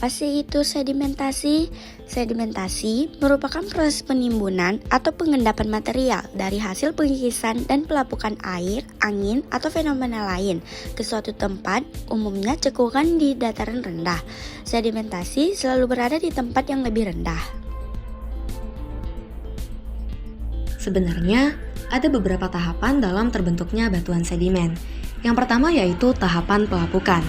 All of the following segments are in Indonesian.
Apa sih itu sedimentasi? Sedimentasi merupakan proses penimbunan atau pengendapan material dari hasil pengikisan dan pelapukan air, angin, atau fenomena lain ke suatu tempat, umumnya cekungan di dataran rendah. Sedimentasi selalu berada di tempat yang lebih rendah. Sebenarnya, ada beberapa tahapan dalam terbentuknya batuan sedimen. Yang pertama yaitu tahapan pelapukan.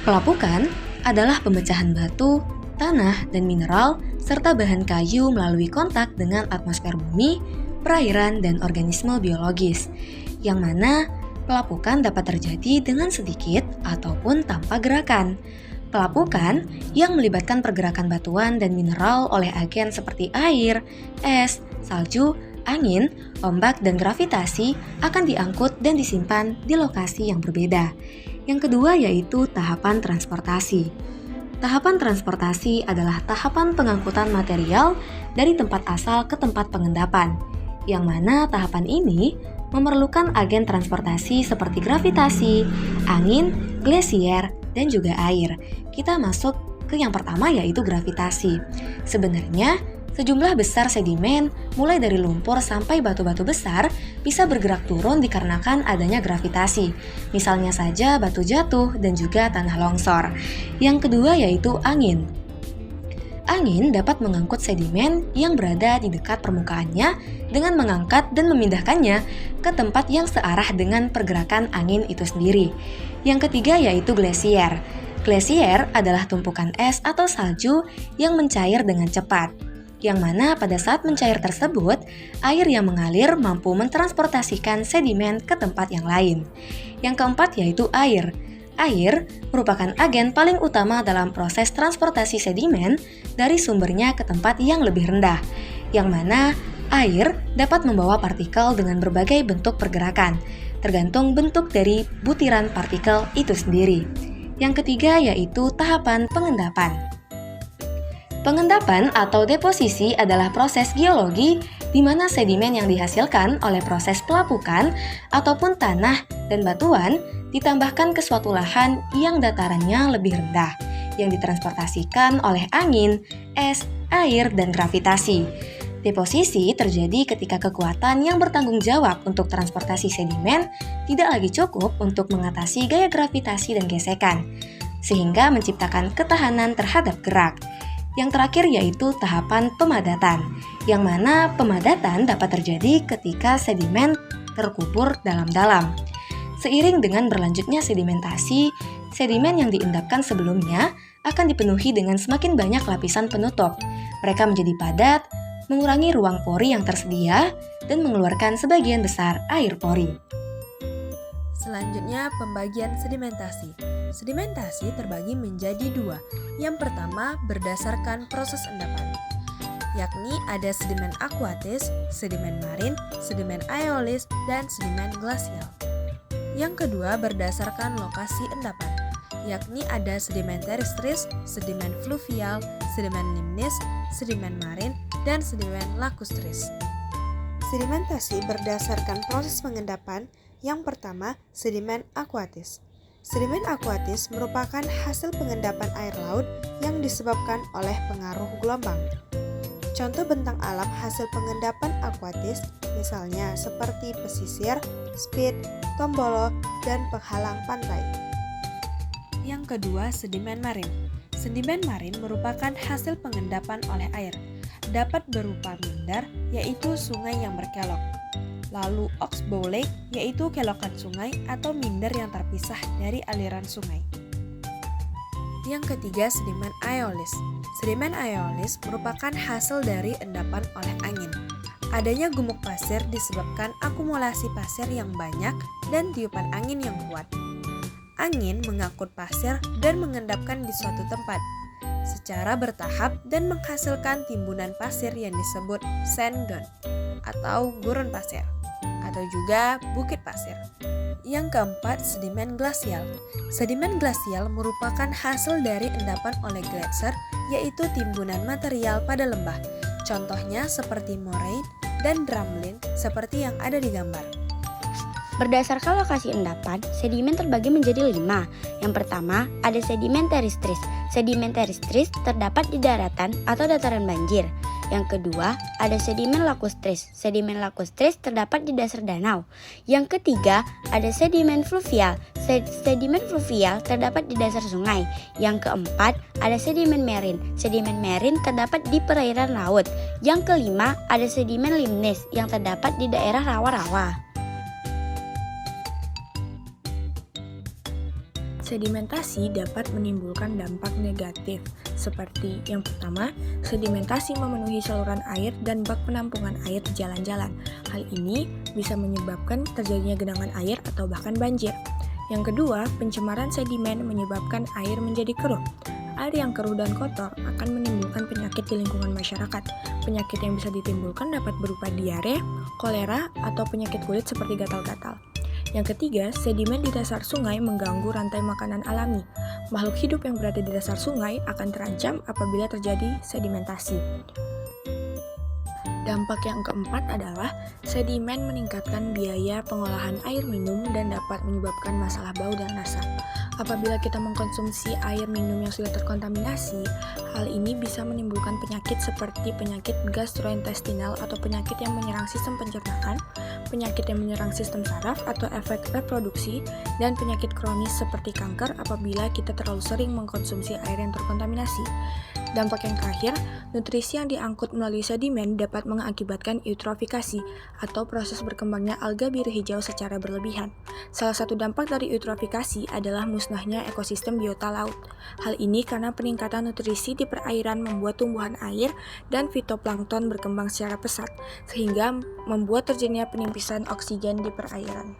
Pelapukan adalah pemecahan batu, tanah, dan mineral, serta bahan kayu melalui kontak dengan atmosfer bumi, perairan, dan organisme biologis, yang mana pelapukan dapat terjadi dengan sedikit ataupun tanpa gerakan. Pelapukan yang melibatkan pergerakan batuan dan mineral oleh agen seperti air, es, salju, angin, ombak, dan gravitasi akan diangkut dan disimpan di lokasi yang berbeda. Yang kedua yaitu tahapan transportasi. Tahapan transportasi adalah tahapan pengangkutan material dari tempat asal ke tempat pengendapan, yang mana tahapan ini memerlukan agen transportasi seperti gravitasi, angin, glasier, dan juga air. Kita masuk ke yang pertama yaitu gravitasi. Sebenarnya, sejumlah besar sedimen, mulai dari lumpur sampai batu-batu besar, bisa bergerak turun dikarenakan adanya gravitasi. Misalnya saja batu jatuh dan juga tanah longsor. Yang kedua yaitu angin. Angin dapat mengangkut sedimen yang berada di dekat permukaannya dengan mengangkat dan memindahkannya ke tempat yang searah dengan pergerakan angin itu sendiri. Yang ketiga yaitu glasier. Glasier adalah tumpukan es atau salju yang mencair dengan cepat, yang mana pada saat mencair tersebut, air yang mengalir mampu mentransportasikan sedimen ke tempat yang lain. Yang keempat yaitu air. Air merupakan agen paling utama dalam proses transportasi sedimen dari sumbernya ke tempat yang lebih rendah, yang mana air dapat membawa partikel dengan berbagai bentuk pergerakan, tergantung bentuk dari butiran partikel itu sendiri. Yang ketiga yaitu tahapan pengendapan. Pengendapan atau deposisi adalah proses geologi di mana sedimen yang dihasilkan oleh proses pelapukan ataupun tanah dan batuan ditambahkan ke suatu lahan yang datarannya lebih rendah, yang ditransportasikan oleh angin, es, air, dan gravitasi. Deposisi terjadi ketika kekuatan yang bertanggung jawab untuk transportasi sedimen tidak lagi cukup untuk mengatasi gaya gravitasi dan gesekan, sehingga menciptakan ketahanan terhadap gerak. Yang terakhir yaitu tahapan pemadatan, yang mana pemadatan dapat terjadi ketika sedimen terkubur dalam-dalam. Seiring dengan berlanjutnya sedimentasi, sedimen yang diendapkan sebelumnya akan dipenuhi dengan semakin banyak lapisan penutup. Mereka menjadi padat, mengurangi ruang pori yang tersedia, dan mengeluarkan sebagian besar air pori. Selanjutnya, pembagian sedimentasi. Sedimentasi terbagi menjadi dua. Yang pertama, berdasarkan proses endapan, yakni ada sedimen akuatis, sedimen marin, sedimen aeolis, dan sedimen glasial. Yang kedua, berdasarkan lokasi endapan, yakni ada sedimen teristris, sedimen fluvial, sedimen limnis, sedimen marin, dan sedimen lacustris. Sedimentasi berdasarkan proses pengendapan. Yang pertama, sedimen akuatis. Sedimen akuatis merupakan hasil pengendapan air laut yang disebabkan oleh pengaruh gelombang. Contoh bentang alam hasil pengendapan akuatis misalnya seperti pesisir, spit, tombolo, dan penghalang pantai. Yang kedua, sedimen marin. Sedimen marin merupakan hasil pengendapan oleh air. Dapat berupa minder, yaitu sungai yang berkelok. Lalu oxbow lake, yaitu kelokan sungai atau minder yang terpisah dari aliran sungai. Yang ketiga, sedimen aeolis. Sedimen aeolis merupakan hasil dari endapan oleh angin. Adanya gumuk pasir disebabkan akumulasi pasir yang banyak dan tiupan angin yang kuat. Angin mengangkut pasir dan mengendapkan di suatu tempat secara bertahap dan menghasilkan timbunan pasir yang disebut sand dune atau gurun pasir, atau juga bukit pasir. Yang keempat, sedimen glasial. Sedimen glasial merupakan hasil dari endapan oleh gletser, yaitu timbunan material pada lembah. Contohnya seperti moraine dan drumlin seperti yang ada di gambar. Berdasarkan lokasi endapan, sedimen terbagi menjadi 5. Yang pertama, ada sedimen teristris. Sedimentaristrist terdapat di daratan atau dataran banjir. Yang kedua, ada sedimen lacustris. Sedimen lacustris terdapat di dasar danau. Yang ketiga, ada sedimen fluvial. Sedimen fluvial terdapat di dasar sungai. Yang keempat, ada sedimen marine. Sedimen marine terdapat di perairan laut. Yang kelima, ada sedimen limnis yang terdapat di daerah rawa-rawa. Sedimentasi dapat menimbulkan dampak negatif, seperti yang pertama, sedimentasi memenuhi saluran air dan bak penampungan air di jalan-jalan. Hal ini bisa menyebabkan terjadinya genangan air atau bahkan banjir. Yang kedua, pencemaran sedimen menyebabkan air menjadi keruh. Air yang keruh dan kotor akan menimbulkan penyakit di lingkungan masyarakat. Penyakit yang bisa ditimbulkan dapat berupa diare, kolera, atau penyakit kulit seperti gatal-gatal. Yang ketiga, sedimen di dasar sungai mengganggu rantai makanan alami. Makhluk hidup yang berada di dasar sungai akan terancam apabila terjadi sedimentasi. Dampak yang keempat adalah sedimen meningkatkan biaya pengolahan air minum dan dapat menyebabkan masalah bau dan rasa. Apabila kita mengkonsumsi air minum yang sudah terkontaminasi, hal ini bisa menimbulkan penyakit seperti penyakit gastrointestinal atau penyakit yang menyerang sistem pencernaan, penyakit yang menyerang sistem saraf atau efek reproduksi, dan penyakit kronis seperti kanker apabila kita terlalu sering mengkonsumsi air yang terkontaminasi. Dampak yang terakhir, nutrisi yang diangkut melalui sedimen dapat mengakibatkan eutrofikasi atau proses berkembangnya alga biru hijau secara berlebihan. Salah satu dampak dari eutrofikasi adalah musnahnya ekosistem biota laut. Hal ini karena peningkatan nutrisi di perairan membuat tumbuhan air dan fitoplankton berkembang secara pesat, sehingga membuat terjadinya penimpisan oksigen di perairan.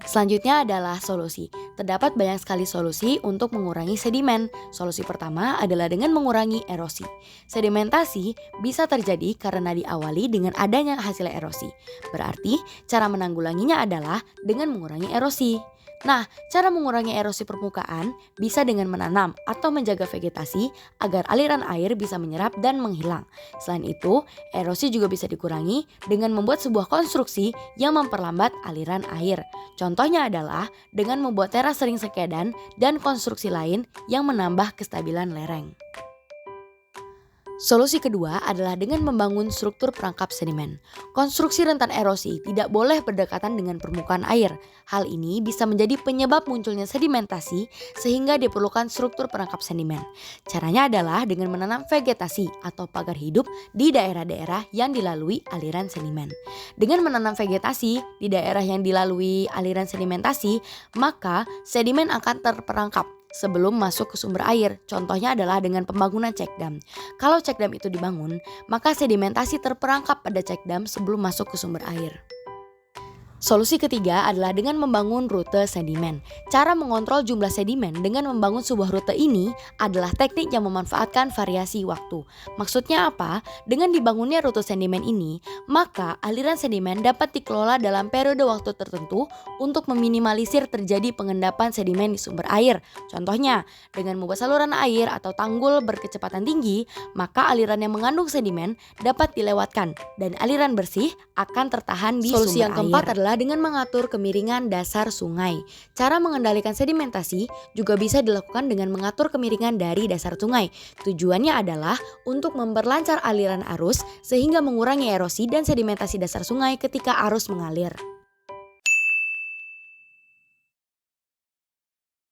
Selanjutnya adalah solusi. Terdapat banyak sekali solusi untuk mengurangi sedimen. Solusi pertama adalah dengan mengurangi erosi. Sedimentasi bisa terjadi karena diawali dengan adanya hasil erosi. Berarti cara menanggulanginya adalah dengan mengurangi erosi. Nah, cara mengurangi erosi permukaan bisa dengan menanam atau menjaga vegetasi agar aliran air bisa menyerap dan menghilang. Selain itu, erosi juga bisa dikurangi dengan membuat sebuah konstruksi yang memperlambat aliran air. Contohnya adalah dengan membuat teras ring sekedan dan konstruksi lain yang menambah kestabilan lereng. Solusi kedua adalah dengan membangun struktur perangkap sedimen. Konstruksi rentan erosi tidak boleh berdekatan dengan permukaan air. Hal ini bisa menjadi penyebab munculnya sedimentasi sehingga diperlukan struktur perangkap sedimen. Caranya adalah dengan menanam vegetasi atau pagar hidup di daerah-daerah yang dilalui aliran sedimen. Dengan menanam vegetasi di daerah yang dilalui aliran sedimentasi, maka sedimen akan terperangkap sebelum masuk ke sumber air. Contohnya adalah dengan pembangunan check dam. Kalau check dam itu dibangun, maka sedimentasi terperangkap pada check dam sebelum masuk ke sumber air. Solusi ketiga adalah dengan membangun rute sedimen. Cara mengontrol jumlah sedimen dengan membangun sebuah rute ini adalah teknik yang memanfaatkan variasi waktu. Maksudnya apa? Dengan dibangunnya rute sedimen ini, maka aliran sedimen dapat dikelola dalam periode waktu tertentu untuk meminimalisir terjadi pengendapan sedimen di sumber air. Contohnya, dengan membuat saluran air atau tanggul berkecepatan tinggi, maka aliran yang mengandung sedimen dapat dilewatkan dan aliran bersih akan tertahan di sumber air. Solusi yang keempat adalah dengan mengatur kemiringan dasar sungai. Cara mengendalikan sedimentasi juga bisa dilakukan dengan mengatur kemiringan dari dasar sungai. Tujuannya adalah untuk memperlancar aliran arus sehingga mengurangi erosi dan sedimentasi dasar sungai ketika arus mengalir.